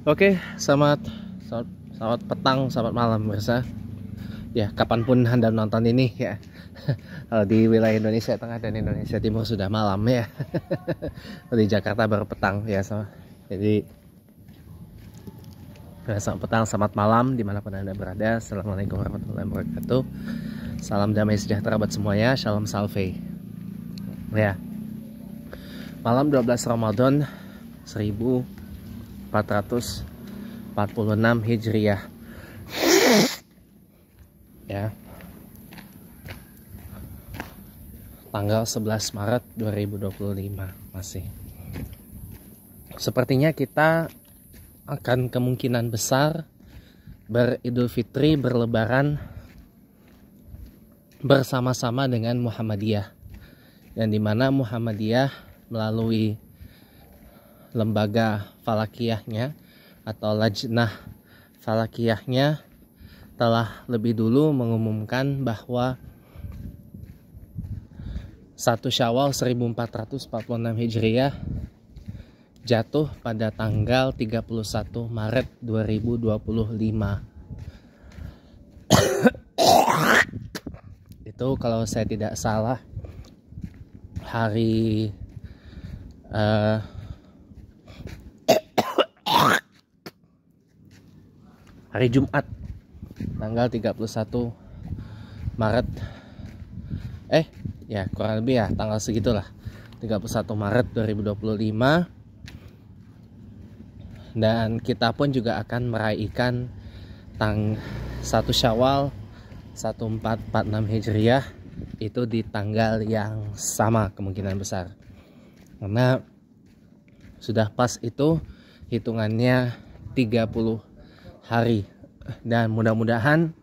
Oke, selamat petang, selamat malam pemirsa. Ya, kapanpun Anda nonton ini ya. Kalau di wilayah Indonesia Tengah dan Indonesia Timur sudah malam ya. Di Jakarta baru petang ya. Jadi selamat petang, selamat malam dimanapun Anda berada. Assalamualaikum warahmatullahi wabarakatuh. Salam damai sejahtera buat semuanya. Shalom salve. Ya. Malam 12 Ramadan 1446 Hijriah. Ya. Tanggal 11 Maret 2025 masih. Sepertinya kita akan kemungkinan besar beridul fitri, berlebaran bersama-sama dengan Muhammadiyah, yang dimana Muhammadiyah melalui lembaga falakiyahnya atau lajnah falakiyahnya telah lebih dulu mengumumkan bahwa 1 Syawal 1446 Hijriah jatuh pada tanggal 31 Maret 2025. Itu kalau saya tidak salah hari Jumat tanggal 31 Maret ya kurang lebih ya tanggal segitulah, 31 Maret 2025. Dan kita pun juga akan merayakan 1 Syawal 1446 Hijriah itu di tanggal yang sama kemungkinan besar, karena sudah pas itu hitungannya 30 hari. Dan mudah-mudahan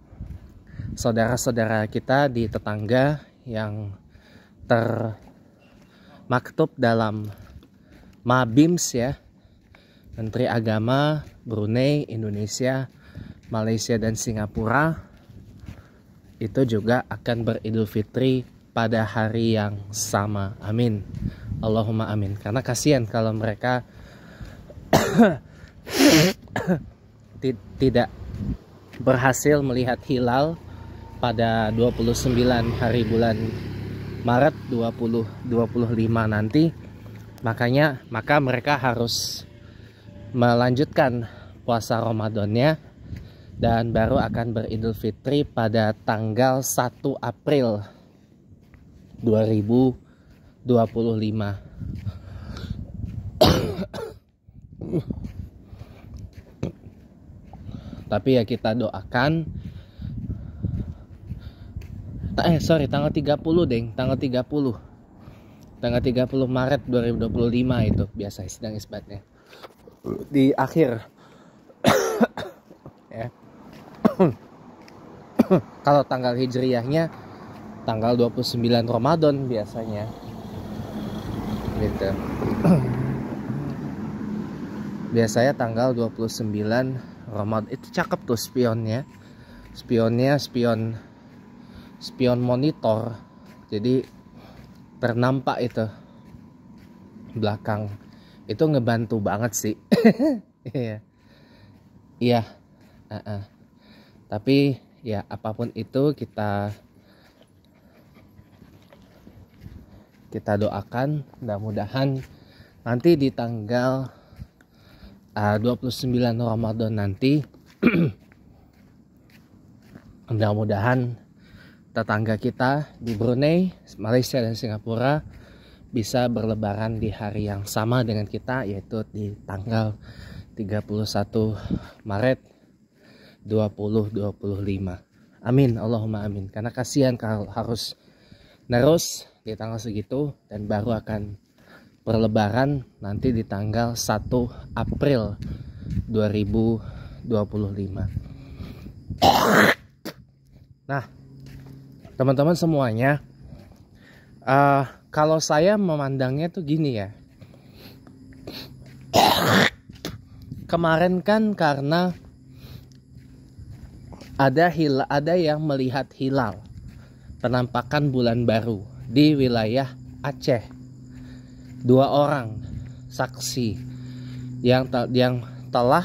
saudara-saudara kita di tetangga yang termaktub dalam Mabims ya, Menteri Agama Brunei, Indonesia, Malaysia dan Singapura, itu juga akan beridul fitri pada hari yang sama. Amin, Allahumma amin. Karena kasihan kalau mereka tidak berhasil melihat hilal pada 29 hari bulan Maret 2025 nanti. Maka mereka harus melanjutkan puasa Ramadannya dan baru akan beridul fitri pada tanggal 1 April 2025. Tapi ya kita doakan tanggal 30 tanggal 30 Maret 2025 itu biasa sidang isbatnya di akhir ya. Kalau tanggal hijriyahnya tanggal 29 Ramadan biasanya gitu. Biasanya tanggal 29 Ramadan. Itu cakep tuh spionnya spion monitor, jadi ternampak itu belakang. Itu ngebantu banget sih. Iya. Tapi ya apapun itu kita doakan mudah-mudahan nanti di tanggal 29 Ramadan nanti mudah-mudahan tetangga kita di Brunei, Malaysia dan Singapura bisa berlebaran di hari yang sama dengan kita, yaitu di tanggal 31 Maret 2025. Amin, Allahumma amin. Karena kasihan kalau harus nerus di tanggal segitu dan baru akan berlebaran nanti di tanggal 1 April 2025. Nah, teman-teman semuanya, kalau saya memandangnya tuh gini ya. Kemarin kan karena ada yang melihat hilal, penampakan bulan baru di wilayah Aceh. 2 orang saksi yang telah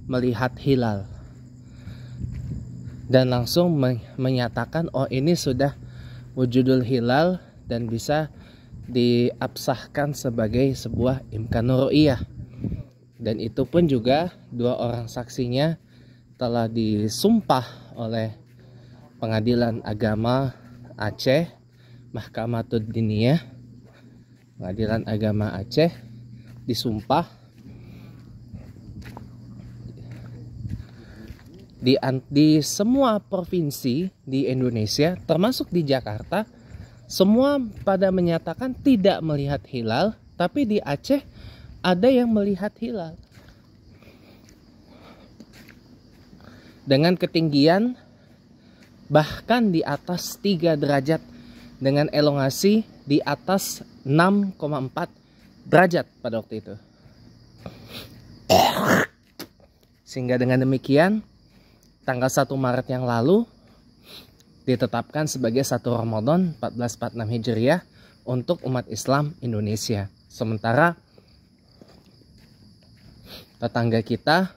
melihat hilal dan langsung menyatakan oh ini sudah wujudul hilal dan bisa diabsahkan sebagai sebuah imkanur ru'yah. Dan itu pun juga 2 orang saksinya telah disumpah oleh Pengadilan Agama Aceh, Mahkamatud Diniyah, Pengadilan Agama Aceh disumpah di semua provinsi di Indonesia, termasuk di Jakarta, semua pada menyatakan tidak melihat hilal, tapi di Aceh ada yang melihat hilal dengan ketinggian bahkan di atas 3 derajat dengan elongasi di atas 6,4 derajat pada waktu itu. Sehingga dengan demikian tanggal 1 Maret yang lalu ditetapkan sebagai 1 Ramadan 1446 Hijriah untuk umat Islam Indonesia. Sementara tetangga kita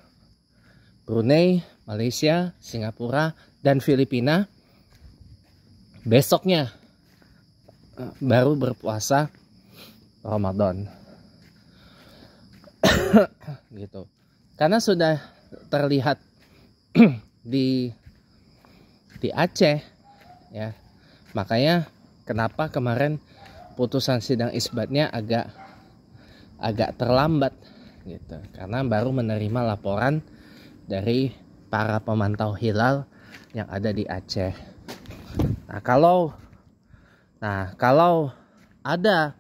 Brunei, Malaysia, Singapura, dan Filipina besoknya baru berpuasa Ramadan. Gitu. Karena sudah terlihat di Aceh ya. Makanya kenapa kemarin putusan sidang isbatnya agak terlambat gitu. Karena baru menerima laporan dari para pemantau hilal yang ada di Aceh. Nah, kalau ada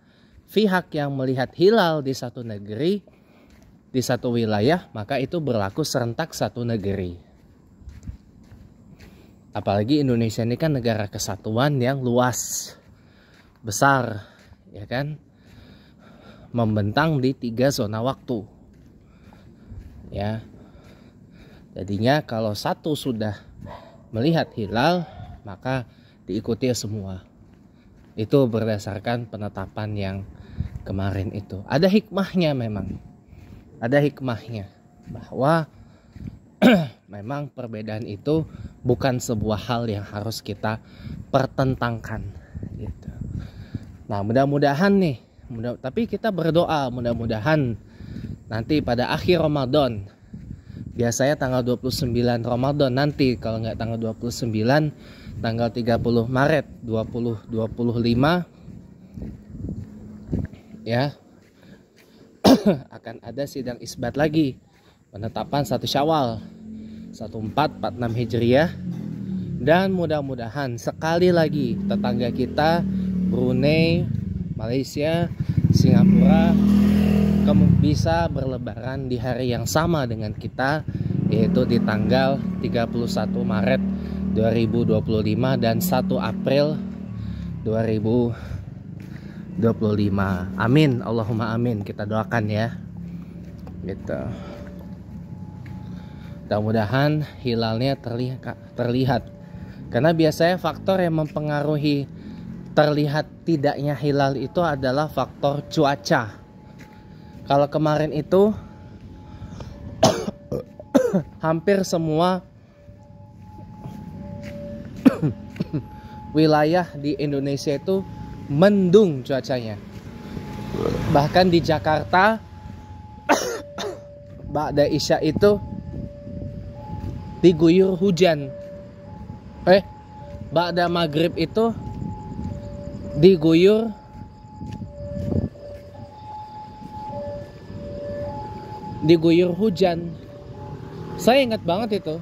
pihak yang melihat hilal di satu negeri, di satu wilayah, maka itu berlaku serentak satu negeri. Apalagi Indonesia ini kan negara kesatuan yang luas, besar, ya kan? Membentang di 3 zona waktu. Ya. Jadinya kalau satu sudah melihat hilal, maka diikuti semua. Itu berdasarkan penetapan yang kemarin itu. Ada hikmahnya memang. Ada hikmahnya bahwa memang perbedaan itu bukan sebuah hal yang harus kita pertentangkan gitu. Nah, mudah-mudahan nih, tapi kita berdoa mudah-mudahan nanti pada akhir Ramadan, biasanya tanggal 29 Ramadan nanti, kalau nggak tanggal 29, tanggal 30 Maret 2025 ya akan ada sidang isbat lagi penetapan 1 Syawal 1446 Hijriah. Dan mudah-mudahan sekali lagi tetangga kita Brunei, Malaysia, Singapura bisa berlebaran di hari yang sama dengan kita, yaitu di tanggal 31 Maret 2025 dan 1 April 2025. Amin, Allahumma amin. Kita doakan ya. Gitu. Mudah-mudahan hilalnya terlihat. Karena biasanya faktor yang mempengaruhi terlihat tidaknya hilal itu adalah faktor cuaca. Kalau kemarin itu hampir semua wilayah di Indonesia itu mendung cuacanya. Bahkan di Jakarta ba'da Isya itu diguyur hujan. Ba'da maghrib itu diguyur hujan. Saya ingat banget itu.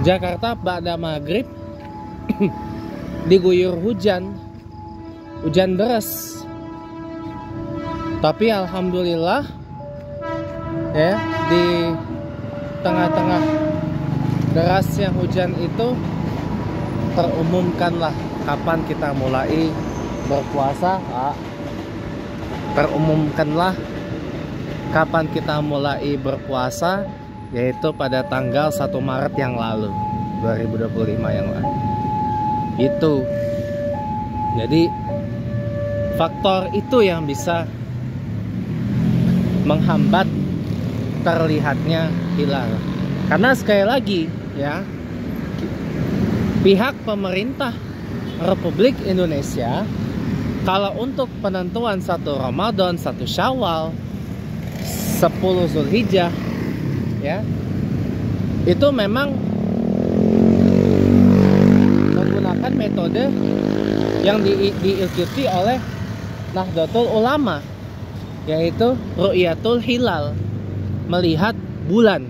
Jakarta ba'da maghrib diguyur hujan deras. Tapi alhamdulillah ya, di tengah-tengah derasnya hujan itu terumumkanlah kapan kita mulai berpuasa. Terumumkanlah kapan kita mulai berpuasa, yaitu pada tanggal 1 Maret yang lalu 2025 yang lalu. Itu jadi faktor itu yang bisa menghambat terlihatnya hilal. Karena sekali lagi ya, pihak pemerintah Republik Indonesia kalau untuk penentuan 1 Ramadan, 1 Syawal, 10 Zulhijjah ya, itu memang menggunakan metode yang diikuti oleh Nahdlatul Ulama, yaitu ru'yatul hilal, melihat bulan.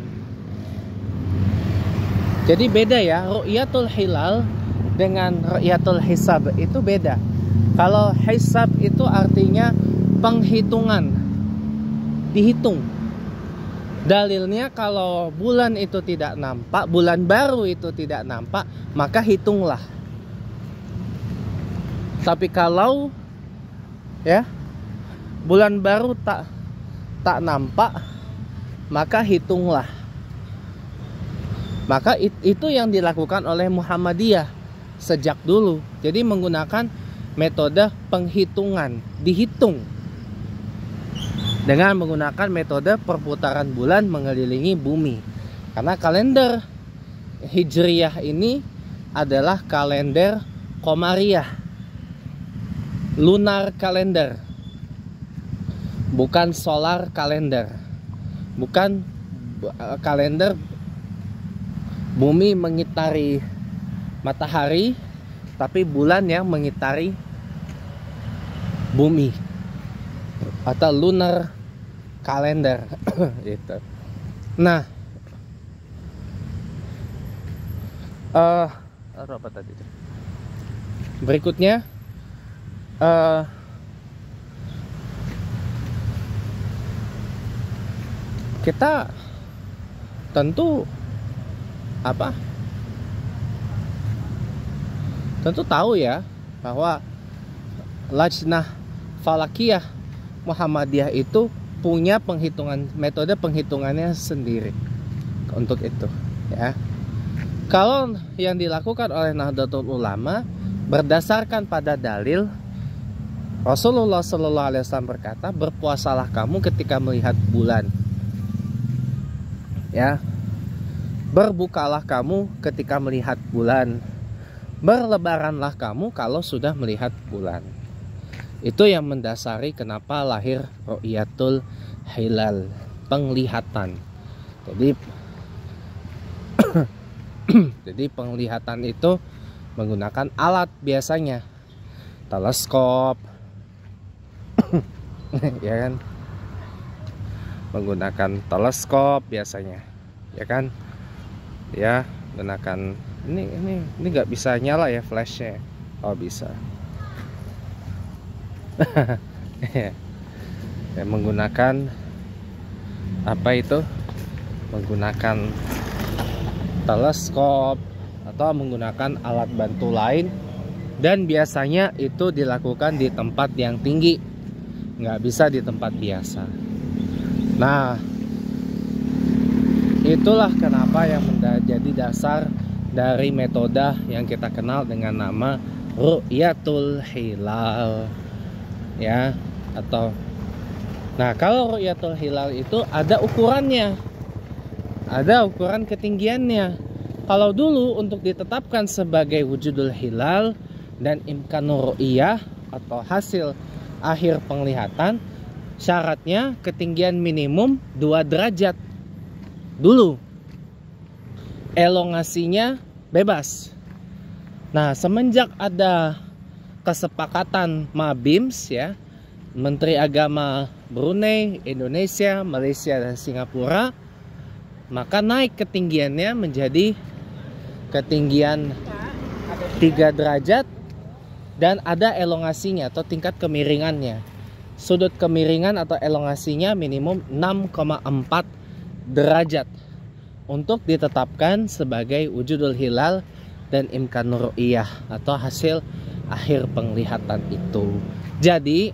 Jadi beda ya, ru'yatul hilal dengan ru'yatul hisab itu beda. Kalau hisab itu artinya penghitungan, dihitung. Dalilnya kalau bulan itu tidak nampak, bulan baru itu tidak nampak, maka hitunglah. Tapi kalau ya bulan baru tak nampak, maka hitunglah. Maka itu yang dilakukan oleh Muhammadiyah sejak dulu. Jadi menggunakan metode penghitungan, dihitung dengan menggunakan metode perputaran bulan mengelilingi bumi. Karena kalender Hijriyah ini adalah kalender Qamariyah, lunar kalender, bukan solar kalender, bukan kalender bumi mengitari matahari, tapi bulan yang mengitari bumi, atau lunar kalender gitu. Nah, apa tadi? Berikutnya kita tentu tahu ya bahwa Lajnah Falakiyah Muhammadiyah itu punya metode penghitungannya sendiri untuk itu ya. Kalau yang dilakukan oleh Nahdlatul Ulama berdasarkan pada dalil Rasulullah SAW berkata, berpuasalah kamu ketika melihat bulan ya, berbukalah kamu ketika melihat bulan, berlebaranlah kamu kalau sudah melihat bulan. Itu yang mendasari kenapa lahir ru'yatul hilal, penglihatan. Jadi penglihatan itu menggunakan alat, biasanya teleskop ya kan, menggunakan teleskop biasanya ya kan, ya gunakan ini nggak bisa nyala ya flashnya. Oh bisa. Ya, menggunakan apa itu, menggunakan teleskop atau menggunakan alat bantu lain, dan biasanya itu dilakukan di tempat yang tinggi, nggak bisa di tempat biasa. Nah, itulah kenapa yang menjadi dasar dari metode yang kita kenal dengan nama ru'yatul hilal ya, atau nah, kalau ru'yatul hilal itu ada ukurannya, ada ukuran ketinggiannya. Kalau dulu untuk ditetapkan sebagai wujudul hilal dan imkanur ru'yah atau hasil akhir penglihatan, syaratnya ketinggian minimum 2 derajat dulu, elongasinya bebas. Nah, semenjak ada kesepakatan MABIMS ya, Menteri Agama Brunei, Indonesia, Malaysia, dan Singapura, maka naik ketinggiannya menjadi ketinggian 3 derajat dan ada elongasinya atau tingkat kemiringannya. Sudut kemiringan atau elongasinya minimum 6,4 derajat untuk ditetapkan sebagai wujudul hilal dan imkanur ru'yah atau hasil akhir penglihatan itu. Jadi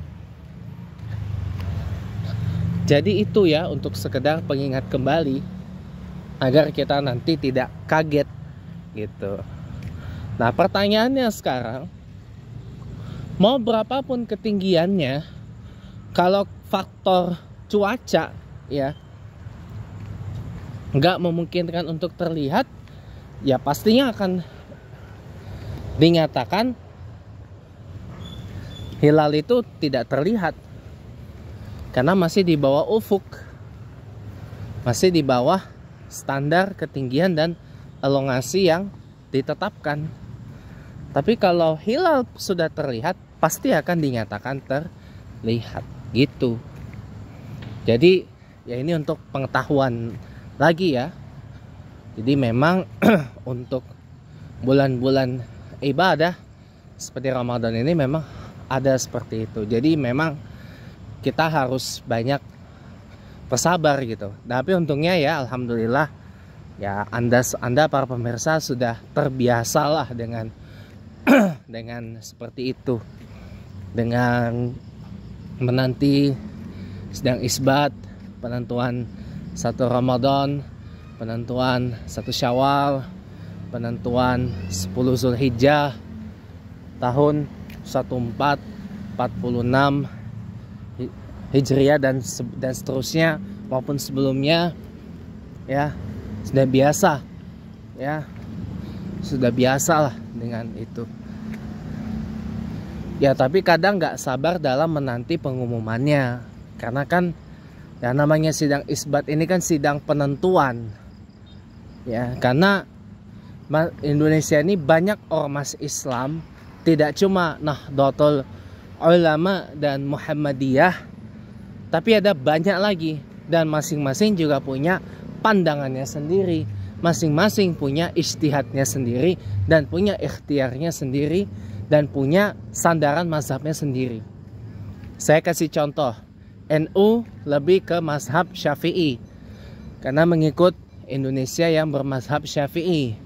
itu ya, untuk sekedar pengingat kembali agar kita nanti tidak kaget gitu. Nah, pertanyaannya sekarang, mau berapapun ketinggiannya, kalau faktor cuaca ya nggak memungkinkan untuk terlihat, ya pastinya akan dinyatakan hilal itu tidak terlihat karena masih di bawah ufuk, masih di bawah standar ketinggian dan elongasi yang ditetapkan. Tapi kalau hilal sudah terlihat, pasti akan dinyatakan terlihat gitu. Jadi ya ini untuk pengetahuan lagi ya. Jadi memang untuk bulan-bulan ibadah seperti Ramadan ini memang ada seperti itu. Jadi memang kita harus banyak bersabar gitu. Tapi untungnya ya alhamdulillah ya Anda para pemirsa sudah terbiasalah dengan dengan seperti itu, dengan menanti sedang isbat, penentuan 1 Ramadan, penentuan 1 Syawal, penentuan 10 Zulhijjah tahun 1446 Hijriah dan seterusnya maupun sebelumnya ya, sudah biasa ya, sudah biasa lah dengan itu ya. Tapi kadang nggak sabar dalam menanti pengumumannya, karena kan ya namanya sidang isbat ini kan sidang penentuan ya, karena Indonesia ini banyak ormas Islam, tidak cuma Nahdlatul Ulama dan Muhammadiyah, tapi ada banyak lagi, dan masing-masing juga punya pandangannya sendiri, masing-masing punya ijtihadnya sendiri, dan punya ikhtiarnya sendiri, dan punya sandaran mazhabnya sendiri. Saya kasih contoh, NU lebih ke mazhab Syafi'i karena mengikut Indonesia yang bermazhab Syafi'i.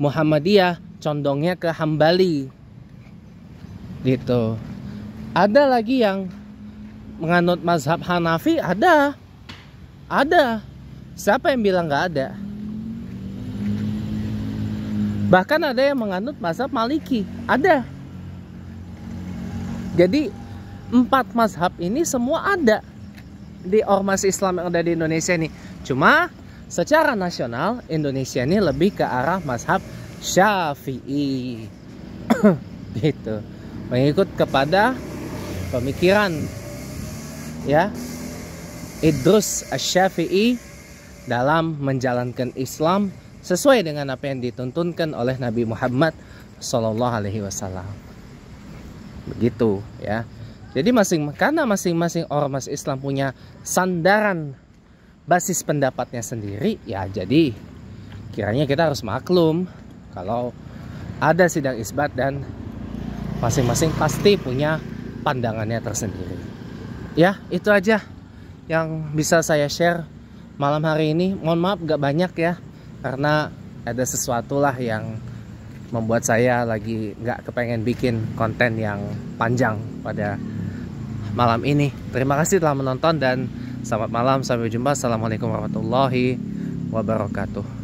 Muhammadiyah condongnya ke Hambali gitu. Ada lagi yang menganut mazhab Hanafi, ada. Siapa yang bilang nggak ada? Bahkan ada yang menganut mazhab Maliki, ada. Jadi 4 mazhab ini semua ada di ormas Islam yang ada di Indonesia ini. Cuma secara nasional Indonesia ini lebih ke arah mazhab Syafi'i gitu, mengikut kepada pemikiran ya Idrus Asy-Syafi'i dalam menjalankan Islam sesuai dengan apa yang dituntunkan oleh Nabi Muhammad SAW. Begitu ya. Jadi karena masing-masing ormas Islam punya sandaran basis pendapatnya sendiri, ya jadi kiranya kita harus maklum kalau ada sidang isbat dan masing-masing pasti punya pandangannya tersendiri. Ya, itu aja yang bisa saya share malam hari ini. Mohon maaf gak banyak ya, karena ada sesuatu lah yang membuat saya lagi gak kepengen bikin konten yang panjang pada malam ini. Terima kasih telah menonton dan selamat malam, sampai jumpa. Assalamualaikum warahmatullahi wabarakatuh.